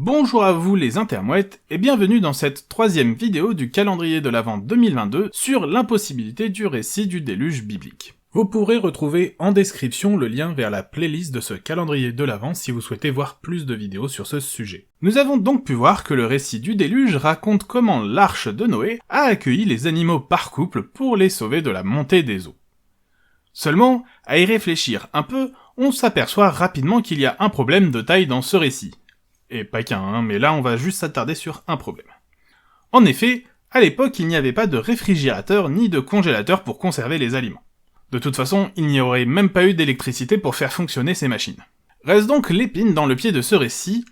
Bonjour à vous les intermouettes et bienvenue dans cette troisième vidéo du calendrier de l'Avent 2022 sur l'impossibilité du récit du déluge biblique. Vous pourrez retrouver en description le lien vers la playlist de ce calendrier de l'Avent si vous souhaitez voir plus de vidéos sur ce sujet. Nous avons donc pu voir que le récit du déluge raconte comment l'arche de Noé a accueilli les animaux par couple pour les sauver de la montée des eaux. Seulement, à y réfléchir un peu, on s'aperçoit rapidement qu'il y a un problème de taille dans ce récit. Et pas qu'un, mais là on va juste s'attarder sur un problème. En effet, à l'époque il n'y avait pas de réfrigérateur ni de congélateur pour conserver les aliments. De toute façon, il n'y aurait même pas eu d'électricité pour faire fonctionner ces machines. Reste donc l'épine dans le pied de ce récit.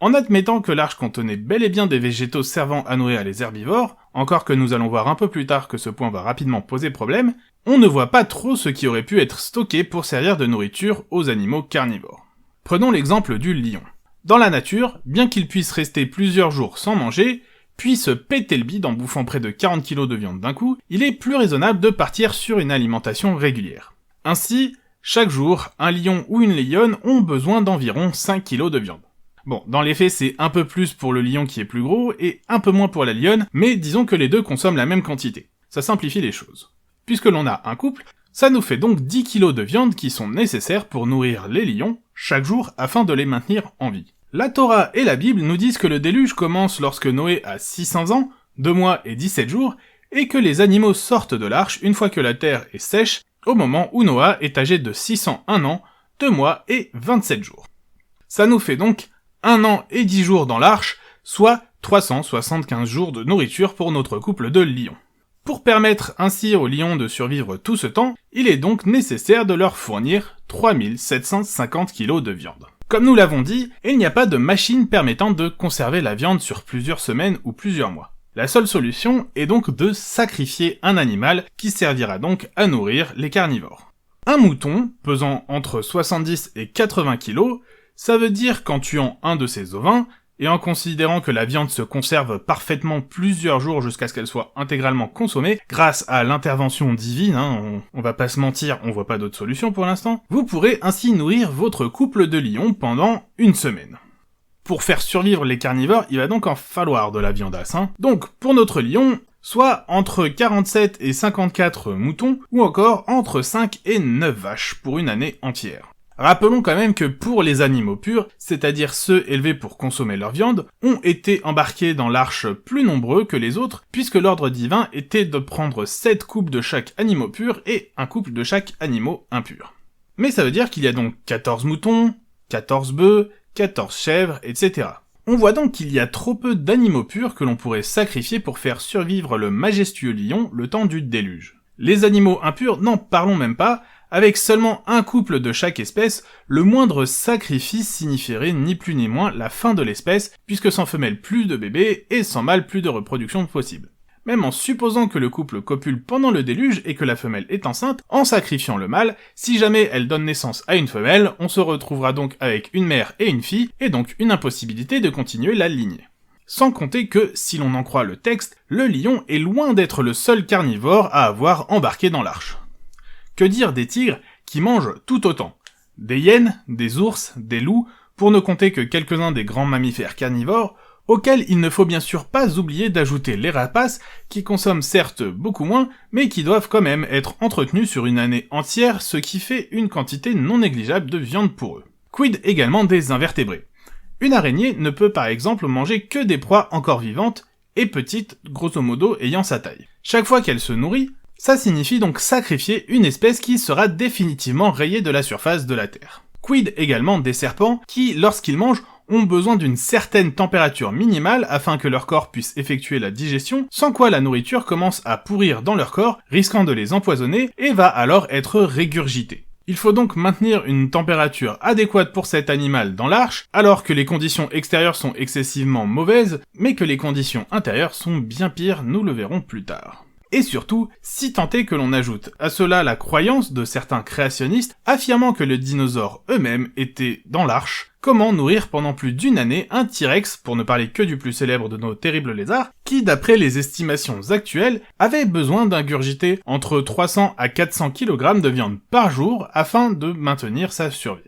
En admettant que l'arche contenait bel et bien des végétaux servant à nourrir les herbivores, encore que nous allons voir un peu plus tard que ce point va rapidement poser problème, on ne voit pas trop ce qui aurait pu être stocké pour servir de nourriture aux animaux carnivores. Prenons l'exemple du lion. Dans la nature, bien qu'il puisse rester plusieurs jours sans manger, puis se péter le bide en bouffant près de 40 kg de viande d'un coup, il est plus raisonnable de partir sur une alimentation régulière. Ainsi, chaque jour, un lion ou une lionne ont besoin d'environ 5 kg de viande. Bon, dans les faits, c'est un peu plus pour le lion qui est plus gros, et un peu moins pour la lionne, mais disons que les deux consomment la même quantité. Ça simplifie les choses. Puisque l'on a un couple, ça nous fait donc 10 kg de viande qui sont nécessaires pour nourrir les lions, chaque jour, afin de les maintenir en vie. La Torah et la Bible nous disent que le déluge commence lorsque Noé a 600 ans, 2 mois et 17 jours, et que les animaux sortent de l'arche une fois que la terre est sèche, au moment où Noah est âgé de 601 ans, 2 mois et 27 jours. Ça nous fait donc 1 an et 10 jours dans l'arche, soit 375 jours de nourriture pour notre couple de lions. Pour permettre ainsi aux lions de survivre tout ce temps, il est donc nécessaire de leur fournir 3750 kg de viande. Comme nous l'avons dit, il n'y a pas de machine permettant de conserver la viande sur plusieurs semaines ou plusieurs mois. La seule solution est donc de sacrifier un animal qui servira donc à nourrir les carnivores. Un mouton, pesant entre 70 et 80 kg, ça veut dire qu'en tuant un de ces ovins, et en considérant que la viande se conserve parfaitement plusieurs jours jusqu'à ce qu'elle soit intégralement consommée, grâce à l'intervention divine, on va pas se mentir, on voit pas d'autre solution pour l'instant, vous pourrez ainsi nourrir votre couple de lions pendant une semaine. Pour faire survivre les carnivores, il va donc en falloir de la viandasse, Donc, pour notre lion, soit entre 47 et 54 moutons, ou encore entre 5 et 9 vaches pour une année entière. Rappelons quand même que pour les animaux purs, c'est-à-dire ceux élevés pour consommer leur viande, ont été embarqués dans l'arche plus nombreux que les autres, puisque l'ordre divin était de prendre 7 couples de chaque animal pur et un couple de chaque animal impur. Mais ça veut dire qu'il y a donc 14 moutons, 14 bœufs, 14 chèvres, etc. On voit donc qu'il y a trop peu d'animaux purs que l'on pourrait sacrifier pour faire survivre le majestueux lion le temps du déluge. Les animaux impurs, n'en parlons même pas. Avec seulement un couple de chaque espèce, le moindre sacrifice signifierait ni plus ni moins la fin de l'espèce, puisque sans femelle plus de bébés, et sans mâle plus de reproduction possible. Même en supposant que le couple copule pendant le déluge et que la femelle est enceinte, en sacrifiant le mâle, si jamais elle donne naissance à une femelle, on se retrouvera donc avec une mère et une fille, et donc une impossibilité de continuer la lignée. Sans compter que, si l'on en croit le texte, le lion est loin d'être le seul carnivore à avoir embarqué dans l'arche. Que dire des tigres qui mangent tout autant? Des hyènes, des ours, des loups, pour ne compter que quelques-uns des grands mammifères carnivores, auxquels il ne faut bien sûr pas oublier d'ajouter les rapaces, qui consomment certes beaucoup moins, mais qui doivent quand même être entretenus sur une année entière, ce qui fait une quantité non négligeable de viande pour eux. Quid également des invertébrés? Une araignée ne peut par exemple manger que des proies encore vivantes, et petites, grosso modo ayant sa taille. Chaque fois qu'elle se nourrit, ça signifie donc sacrifier une espèce qui sera définitivement rayée de la surface de la Terre. Quid également des serpents qui, lorsqu'ils mangent, ont besoin d'une certaine température minimale afin que leur corps puisse effectuer la digestion, sans quoi la nourriture commence à pourrir dans leur corps, risquant de les empoisonner, et va alors être régurgitée. Il faut donc maintenir une température adéquate pour cet animal dans l'arche, alors que les conditions extérieures sont excessivement mauvaises, mais que les conditions intérieures sont bien pires, nous le verrons plus tard. Et surtout, si tant est que l'on ajoute à cela la croyance de certains créationnistes affirmant que les dinosaures eux-mêmes étaient dans l'arche, comment nourrir pendant plus d'une année un T-Rex, pour ne parler que du plus célèbre de nos terribles lézards, qui d'après les estimations actuelles, avait besoin d'ingurgiter entre 300 à 400 kg de viande par jour afin de maintenir sa survie.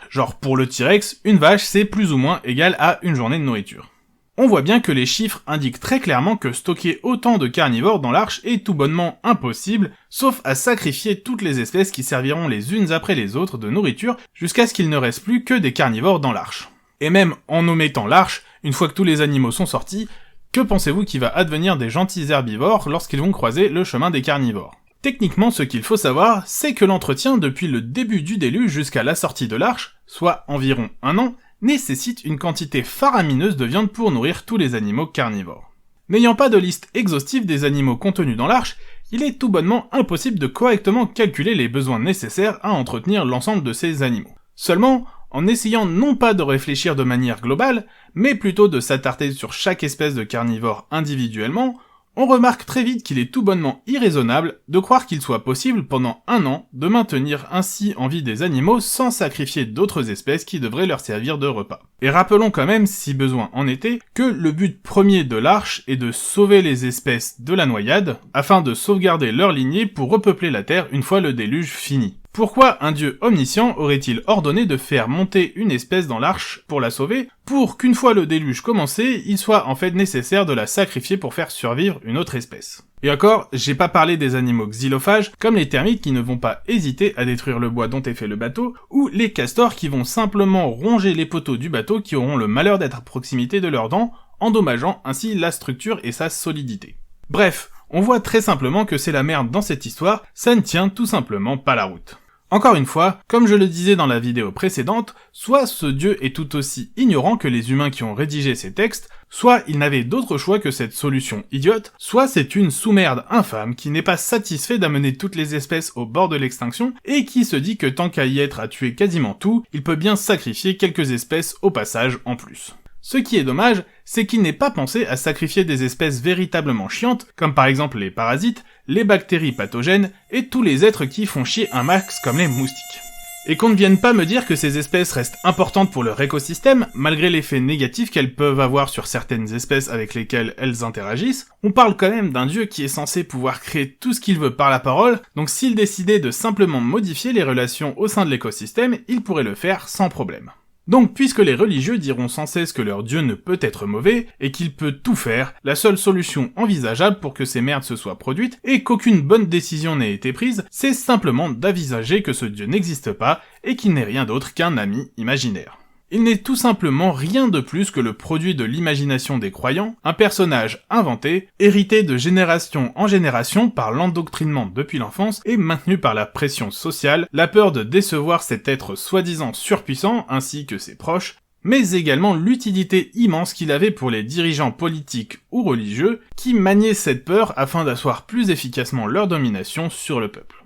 Genre pour le T-Rex, une vache c'est plus ou moins égal à une journée de nourriture. On voit bien que les chiffres indiquent très clairement que stocker autant de carnivores dans l'arche est tout bonnement impossible, sauf à sacrifier toutes les espèces qui serviront les unes après les autres de nourriture jusqu'à ce qu'il ne reste plus que des carnivores dans l'arche. Et même en omettant l'arche, une fois que tous les animaux sont sortis, que pensez-vous qu'il va advenir des gentils herbivores lorsqu'ils vont croiser le chemin des carnivores ? Techniquement, ce qu'il faut savoir, c'est que l'entretien depuis le début du déluge jusqu'à la sortie de l'arche, soit environ 1 an, nécessite une quantité faramineuse de viande pour nourrir tous les animaux carnivores. N'ayant pas de liste exhaustive des animaux contenus dans l'arche, il est tout bonnement impossible de correctement calculer les besoins nécessaires à entretenir l'ensemble de ces animaux. Seulement, en essayant non pas de réfléchir de manière globale, mais plutôt de s'attarder sur chaque espèce de carnivore individuellement, on remarque très vite qu'il est tout bonnement irraisonnable de croire qu'il soit possible pendant 1 an de maintenir ainsi en vie des animaux sans sacrifier d'autres espèces qui devraient leur servir de repas. Et rappelons quand même, si besoin en était, que le but premier de l'arche est de sauver les espèces de la noyade, afin de sauvegarder leur lignée pour repeupler la Terre une fois le déluge fini. Pourquoi un dieu omniscient aurait-il ordonné de faire monter une espèce dans l'arche pour la sauver, pour qu'une fois le déluge commencé, il soit en fait nécessaire de la sacrifier pour faire survivre une autre espèce? Et encore, j'ai pas parlé des animaux xylophages, comme les termites qui ne vont pas hésiter à détruire le bois dont est fait le bateau, ou les castors qui vont simplement ronger les poteaux du bateau qui auront le malheur d'être à proximité de leurs dents, endommageant ainsi la structure et sa solidité. Bref, on voit très simplement que c'est la merde dans cette histoire, ça ne tient tout simplement pas la route. Encore une fois, comme je le disais dans la vidéo précédente, soit ce dieu est tout aussi ignorant que les humains qui ont rédigé ces textes, soit il n'avait d'autre choix que cette solution idiote, soit c'est une sous-merde infâme qui n'est pas satisfait d'amener toutes les espèces au bord de l'extinction et qui se dit que tant qu'à y être à tuer quasiment tout, il peut bien sacrifier quelques espèces au passage en plus. Ce qui est dommage, c'est qu'il n'est pas pensé à sacrifier des espèces véritablement chiantes, comme par exemple les parasites, les bactéries pathogènes, et tous les êtres qui font chier un max comme les moustiques. Et qu'on ne vienne pas me dire que ces espèces restent importantes pour leur écosystème, malgré l'effet négatif qu'elles peuvent avoir sur certaines espèces avec lesquelles elles interagissent, on parle quand même d'un dieu qui est censé pouvoir créer tout ce qu'il veut par la parole, donc s'il décidait de simplement modifier les relations au sein de l'écosystème, il pourrait le faire sans problème. Donc, puisque les religieux diront sans cesse que leur dieu ne peut être mauvais, et qu'il peut tout faire, la seule solution envisageable pour que ces merdes se soient produites, et qu'aucune bonne décision n'ait été prise, c'est simplement d'envisager que ce dieu n'existe pas, et qu'il n'est rien d'autre qu'un ami imaginaire. Il n'est tout simplement rien de plus que le produit de l'imagination des croyants, un personnage inventé, hérité de génération en génération par l'endoctrinement depuis l'enfance et maintenu par la pression sociale, la peur de décevoir cet être soi-disant surpuissant ainsi que ses proches, mais également l'utilité immense qu'il avait pour les dirigeants politiques ou religieux qui maniaient cette peur afin d'asseoir plus efficacement leur domination sur le peuple.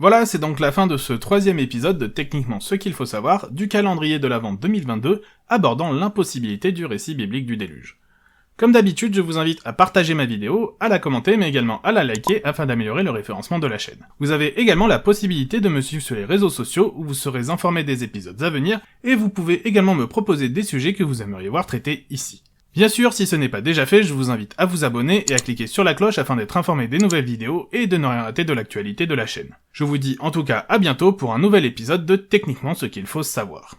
Voilà, c'est donc la fin de ce 3e épisode de Techniquement ce qu'il faut savoir du calendrier de l'Avent 2022 abordant l'impossibilité du récit biblique du déluge. Comme d'habitude, je vous invite à partager ma vidéo, à la commenter, mais également à la liker afin d'améliorer le référencement de la chaîne. Vous avez également la possibilité de me suivre sur les réseaux sociaux où vous serez informé des épisodes à venir, et vous pouvez également me proposer des sujets que vous aimeriez voir traités ici. Bien sûr, si ce n'est pas déjà fait, je vous invite à vous abonner et à cliquer sur la cloche afin d'être informé des nouvelles vidéos et de ne rien rater de l'actualité de la chaîne. Je vous dis en tout cas à bientôt pour un nouvel épisode de Techniquement ce qu'il faut savoir.